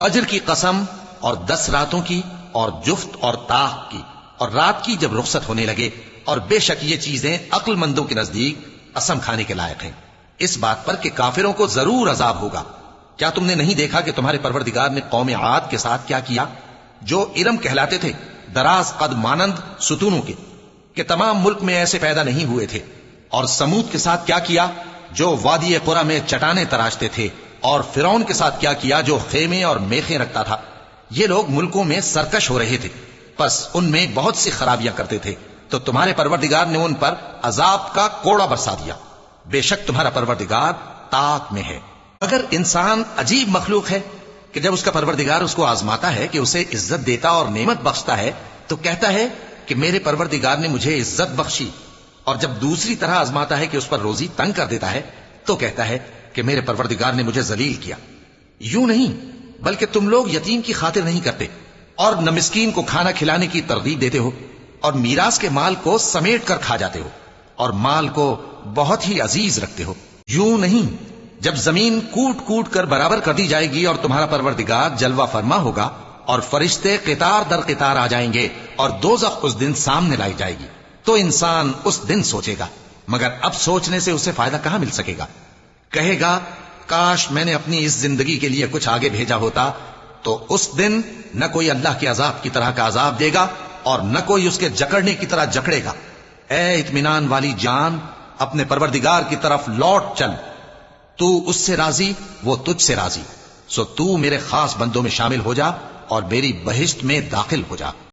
اجر کی قسم اور 10 راتوں کی اور جفت اور طاق کی اور رات کی جب رخصت ہونے لگے، اور بے شک یہ چیزیں عقل مندوں کے نزدیک قسم کھانے کے لائق ہیں، اس بات پر کہ کافروں کو ضرور عذاب ہوگا۔ کیا تم نے نہیں دیکھا کہ تمہارے پروردگار نے قوم عاد کے ساتھ کیا کیا، جو ارم کہلاتے تھے، دراز قد مانند ستونوں کے، کہ تمام ملک میں ایسے پیدا نہیں ہوئے تھے؟ اور سمود کے ساتھ کیا کیا، جو وادی قرا میں چٹانیں تراشتے تھے؟ اور فرعون کے ساتھ کیا کیا، جو خیمے اور میخیں رکھتا تھا؟ یہ لوگ ملکوں میں سرکش ہو رہے تھے، پس ان میں بہت سی خرابیاں کرتے تھے، تو تمہارے پروردگار نے ان پر عذاب کا کوڑا برسا دیا۔ بے شک تمہارا پروردگار طاق میں ہے۔ اگر انسان عجیب مخلوق ہے کہ جب اس کا پروردگار اس کو آزماتا ہے، کہ اسے عزت دیتا اور نعمت بخشتا ہے، تو کہتا ہے کہ میرے پروردگار نے مجھے عزت بخشی، اور جب دوسری طرح آزماتا ہے کہ اس پر روزی تنگ کر دیتا ہے، تو کہتا ہے کہ میرے پروردگار نے مجھے ذلیل کیا۔ یوں نہیں، بلکہ تم لوگ یتیم کی خاطر نہیں کرتے، اور نہ مسکین کو کھانا کھلانے کی ترغیب دیتے ہو، اور میراث کے مال کو سمیٹ کر کھا جاتے ہو، اور مال کو بہت ہی عزیز رکھتے ہو۔ یوں نہیں، جب زمین کوٹ کوٹ کر برابر کر دی جائے گی اور تمہارا پروردگار جلوہ فرما ہوگا، اور فرشتے قطار در قطار آ جائیں گے، اور دوزخ اس دن سامنے لائی جائے گی، تو انسان اس دن سوچے گا، مگر اب سوچنے سے اسے فائدہ کہاں مل سکے گا؟ کہے گا کاش میں نے اپنی اس زندگی کے لیے کچھ آگے بھیجا ہوتا، تو اس دن نہ کوئی اللہ کے عذاب کی طرح کا عذاب دے گا، اور نہ کوئی اس کے جکڑنے کی طرح جکڑے گا۔ اے اطمینان والی جان، اپنے پروردگار کی طرف لوٹ چل، تو اس سے راضی، وہ تجھ سے راضی، سو تو میرے خاص بندوں میں شامل ہو جا اور میری بہشت میں داخل ہو جا۔